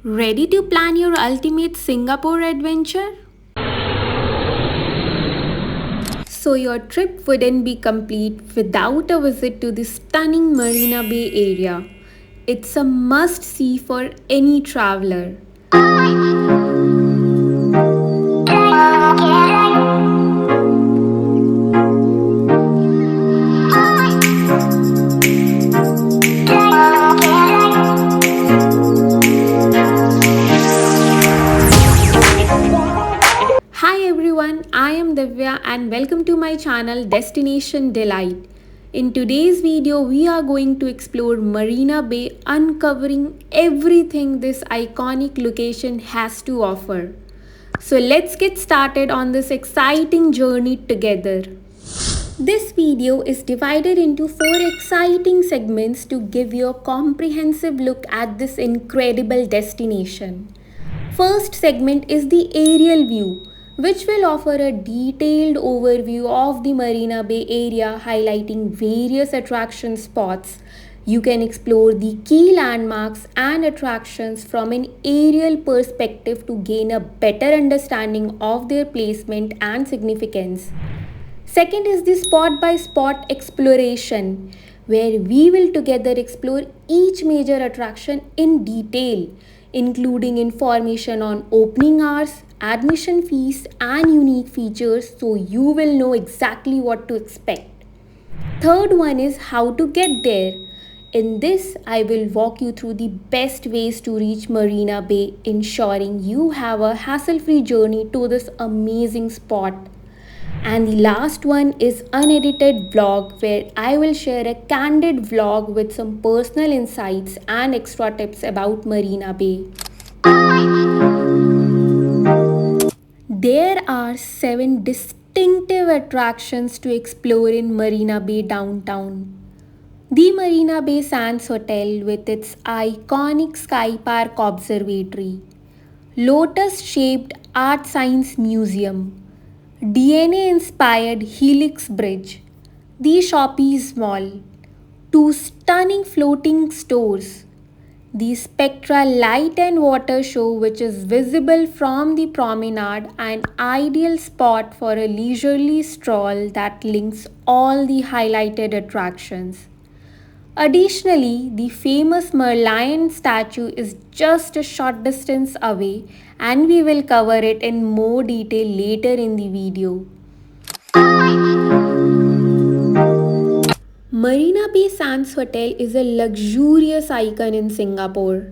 Ready to plan your ultimate Singapore adventure? So, your trip wouldn't be complete without a visit to the stunning Marina Bay area. It's a must see for any traveler. Hi everyone, I am Divya and welcome to my channel Destination Delight. In today's video, we are going to explore Marina Bay, uncovering everything this iconic location has to offer. So let's get started on this exciting journey together. This video is divided into 4 exciting segments to give you a comprehensive look at this incredible destination. First segment is the aerial view, which will offer a detailed overview of the Marina Bay area, highlighting various attraction spots. You can explore the key landmarks and attractions from an aerial perspective to gain a better understanding of their placement and significance. Second is the spot by spot exploration, where we will together explore each major attraction in detail, including information on opening hours, admission fees, and unique features so you will know exactly what to expect. Third one is how to get there. In this, I will walk you through the best ways to reach Marina Bay, ensuring you have a hassle free journey to this amazing spot. And the last one is unedited vlog, where I will share a candid vlog with some personal insights and extra tips about Marina Bay. There are 7 distinctive attractions to explore in Marina Bay downtown. The Marina Bay Sands Hotel with its iconic Sky Park Observatory, lotus shaped Art Science Museum, DNA inspired Helix Bridge, the Shoppies Mall, 2 stunning floating stores, the Spectra Light and Water Show, which is visible from the promenade, an ideal spot for a leisurely stroll that links all the highlighted attractions. Additionally, the famous Merlion statue is just a short distance away, and we will cover it in more detail later in the video. Marina Bay Sands Hotel is a luxurious icon in Singapore.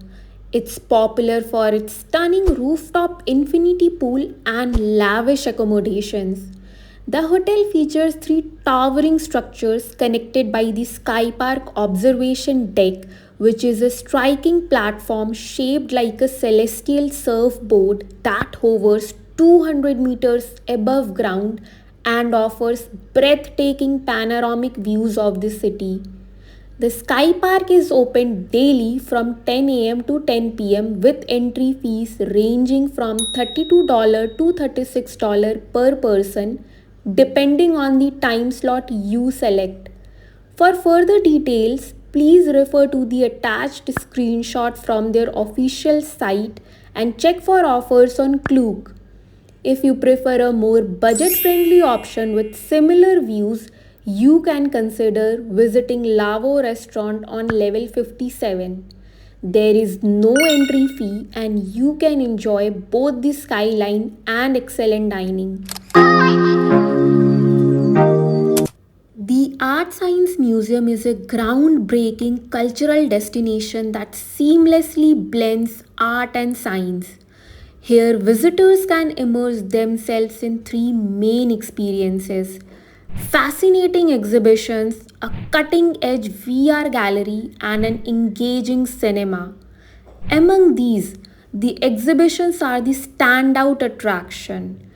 It's popular for its stunning rooftop infinity pool and lavish accommodations. The hotel features 3 towering structures connected by the Sky Park Observation Deck, which is a striking platform shaped like a celestial surfboard that hovers 200 meters above ground and offers breathtaking panoramic views of the city. The Sky Park is open daily from 10 a.m. to 10 p.m. with entry fees ranging from $32 to $36 per person depending on the time slot you select. For further details, please refer to the attached screenshot from their official site and check for offers on Klook. If you prefer a more budget friendly option with similar views, you can consider visiting Lavo restaurant on level 57. There is no entry fee and you can enjoy both the skyline and excellent dining. The Art Science Museum is a groundbreaking cultural destination that seamlessly blends art and science. Here, visitors can immerse themselves in 3 main experiences: fascinating exhibitions, a cutting edge VR gallery, and an engaging cinema. Among these, the exhibitions are the standout attraction.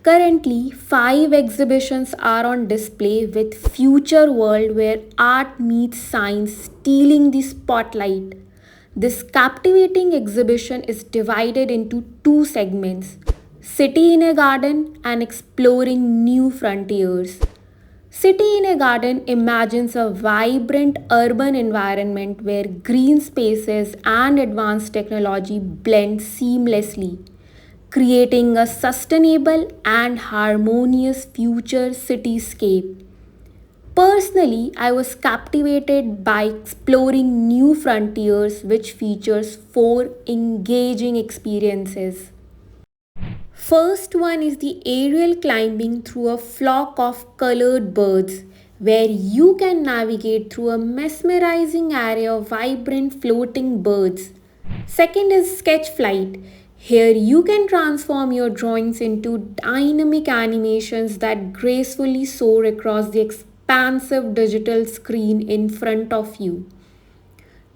Currently, 5 exhibitions are on display with Future World, where art meets science stealing the spotlight. This captivating exhibition is divided into 2 segments: City in a Garden and Exploring New Frontiers. City in a Garden imagines a vibrant urban environment where green spaces and advanced technology blend seamlessly, creating a sustainable and harmonious future cityscape. Personally, I was captivated by exploring new frontiers, which features four engaging experiences. First one is the aerial climbing through a flock of colored birds, where you can navigate through a mesmerizing array of vibrant floating birds. Second is sketch flight. Here you can transform your drawings into dynamic animations that gracefully soar across the expansive digital screen in front of you.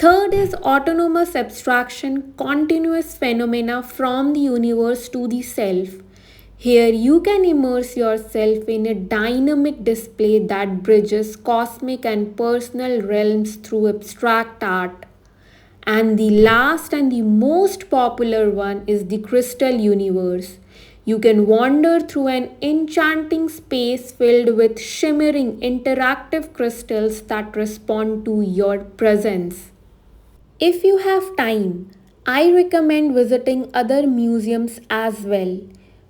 Third is autonomous abstraction, continuous phenomena from the universe to the self. Here you can immerse yourself in a dynamic display that bridges cosmic and personal realms through abstract art. And the last and the most popular one is the crystal universe. You can wander through an enchanting space filled with shimmering interactive crystals that respond to your presence. If you have time, I recommend visiting other museums as well.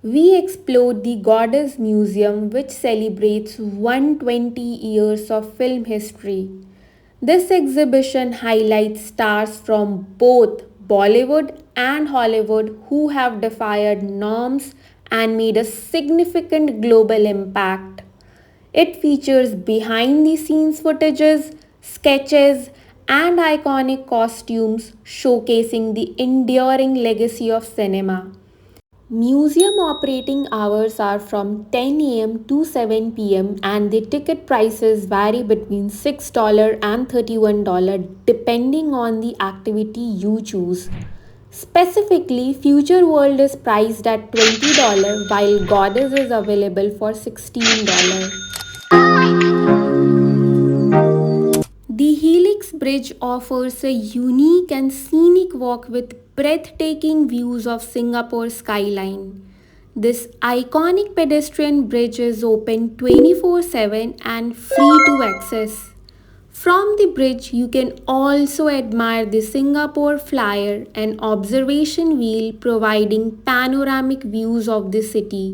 We explored the Goddess Museum, which celebrates 120 years of film history. This exhibition highlights stars from both Bollywood and Hollywood who have defied norms and made a significant global impact. It features behind the scenes footages, sketches, and iconic costumes showcasing the enduring legacy of cinema. Museum operating hours are from 10 a.m. to 7 p.m. and the ticket prices vary between $6 and $31 depending on the activity you choose. Specifically, Future World is priced at $20 while Goddess is available for $16. The Helix Bridge offers a unique and scenic walk with breathtaking views of Singapore's skyline. This iconic pedestrian bridge is open 24/7 and free to access. From the bridge, you can also admire the Singapore Flyer, an observation wheel providing panoramic views of the city.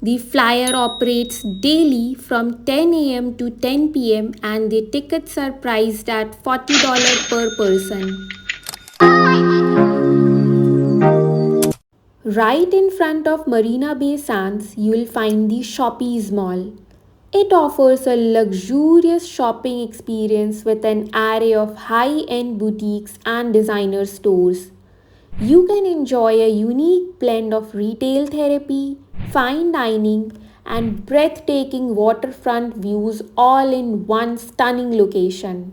The flyer operates daily from 10 a.m. to 10 p.m. and the tickets are priced at $40 per person. Right in front of Marina Bay Sands, you will find the Shoppies Mall. It offers a luxurious shopping experience with an array of high end boutiques and designer stores. You can enjoy a unique blend of retail therapy, fine dining, and breathtaking waterfront views all in one stunning location.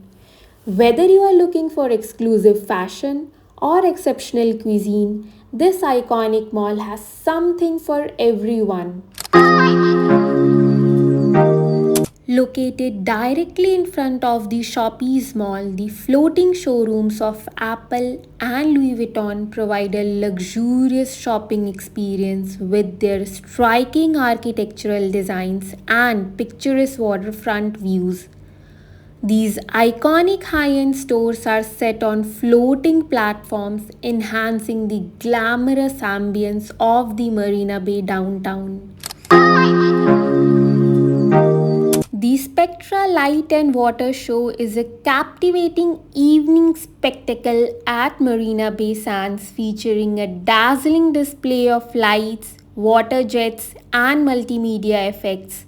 Whether you are looking for exclusive fashion or exceptional cuisine, this iconic mall has something for everyone. Located directly in front of the Shoppies Mall, the floating showrooms of Apple and Louis Vuitton provide a luxurious shopping experience with their striking architectural designs and picturesque waterfront views. These iconic high end stores are set on floating platforms, enhancing the glamorous ambience of the Marina Bay downtown. The Spectra Light and Water Show is a captivating evening spectacle at Marina Bay Sands featuring a dazzling display of lights, water jets, and multimedia effects.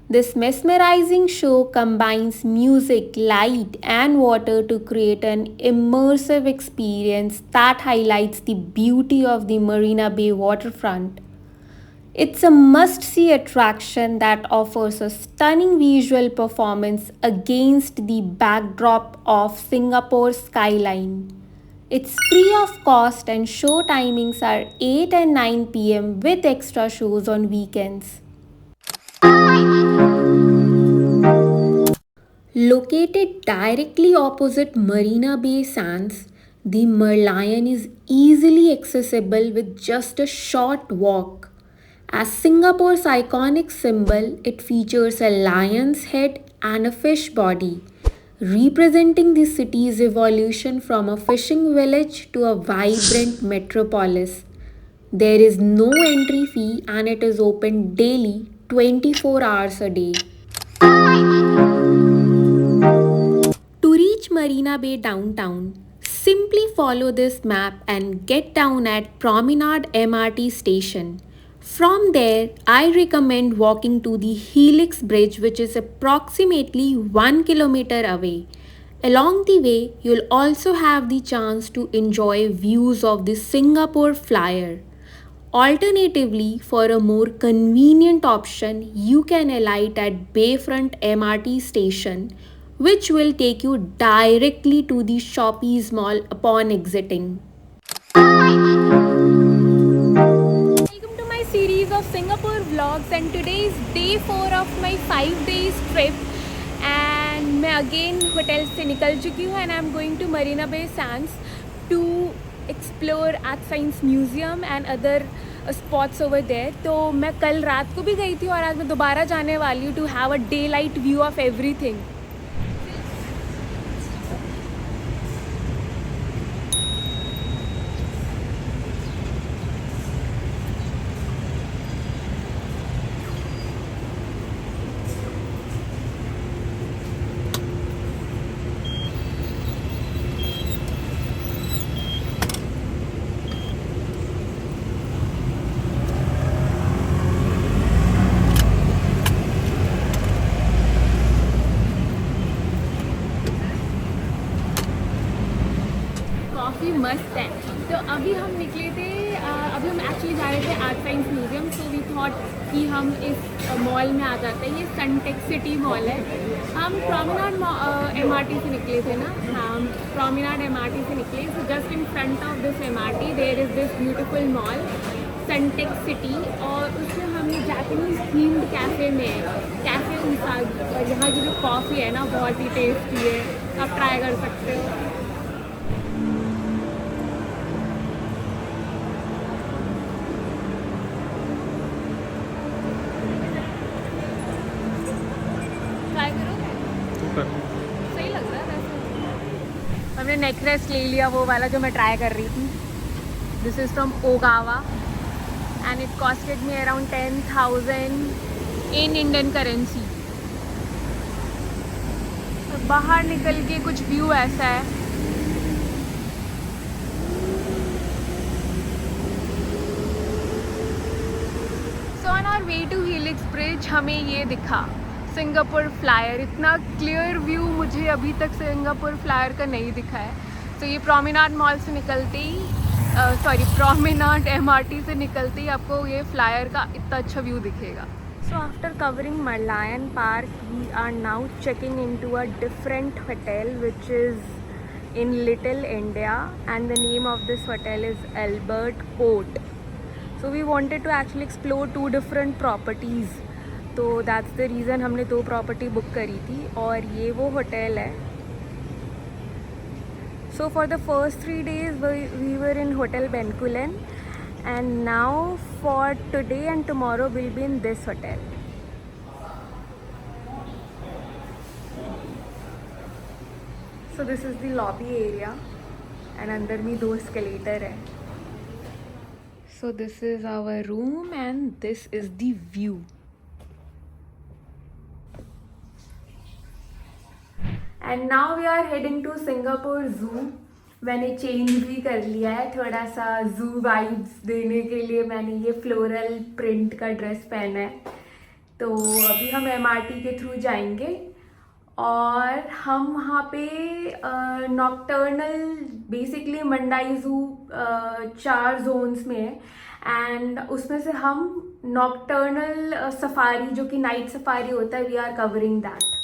This mesmerizing show combines music, light, and water to create an immersive experience that highlights the beauty of the Marina Bay waterfront. It's a must see attraction that offers a stunning visual performance against the backdrop of Singapore's skyline. It's free of cost and show timings are 8 and 9 p.m. with extra shows on weekends. Located directly opposite Marina Bay Sands, the Merlion is easily accessible with just a short walk. As Singapore's iconic symbol, it features a lion's head and a fish body, representing the city's evolution from a fishing village to a vibrant metropolis. There is no entry fee and it is open daily 24 hours a day. To reach Marina Bay downtown, simply follow this map and get down at Promenade MRT station. From there, I recommend walking to the Helix Bridge, which is approximately 1 kilometer away. Along the way, you'll also have the chance to enjoy views of the Singapore Flyer. Alternatively, for a more convenient option, you can alight at Bayfront MRT station, which will take you directly to the Shoppes Mall upon exiting. Welcome to my series of Singapore vlogs, and today is day 4 of my 5 days trip. And मैं again hotel से निकल चुकी हूँ and I'm going to Marina Bay Sands to explore Art Science Museum and other spots over there. तो मैं कल रात को भी गई थी और आज मैं दोबारा जाने वाली हूँ to have a daylight view of everything. काफ़ी मस्त है. तो अभी हम निकले थे, अभी हम एक्चुअली जा रहे थे art science museum. So we thought कि हम इस मॉल में आ जाते हैं. ये सनटेक सिटी मॉल है. हम प्रोमेनाड MRT से निकले थे ना. हम प्रोमेनाड MRT से निकले. So just in front of this MRT there is this beautiful mall Suntec City, और उसमें हमने जापानीज थीम्ड कैफ़े में कैफ़े उसागी, और यहाँ की जो कॉफ़ी है ना बहुत ही टेस्टी है. आप ट्राई कर सकते हो. सही लग रहा है वैसे. हमने नेकलेस ले लिया, वो वाला जो मैं ट्राई कर रही थी. This is from Ogawa and it costed me around 10,000 in Indian currency. बाहर निकल के कुछ व्यू ऐसा है. So on our way to Helix Bridge हमें ये दिखा सिंगापुर फ्लायर. इतना क्लियर व्यू मुझे अभी तक सिंगापुर फ्लायर का नहीं दिखा है. तो ये प्रोमेनाड मॉल से निकलते ही प्रोमेनाड MRT से निकलते ही आपको ये फ्लायर का इतना अच्छा व्यू दिखेगा. So after covering Merlion Park we are now checking into a different hotel which is in Little India and the name of this hotel is Albert Court. So we wanted to actually explore 2 different properties. तो that's the reason हमने 2 property book करी थी, और ये वो hotel है. So for the first 3 days we were in hotel Bencoolen, and now for today and tomorrow will be in this hotel. So this is the lobby area and अंदर में 2 escalator है. So this is our room and this is the view. And now we are heading to Singapore Zoo. मैंने change भी कर लिया है थोड़ा सा. ज़ू वाइब्स देने के लिए मैंने ये फ्लोरल प्रिंट का ड्रेस पहना है. तो अभी हम MRT के थ्रू जाएंगे और हम वहाँ पे नॉक्टर्नल बेसिकली मंडाई ज़ू 4 जोन्स में है, एंड उसमें से हम नॉक्टर्नल सफारी जो कि नाइट सफारी होता है, वी आर कवरिंग दैट.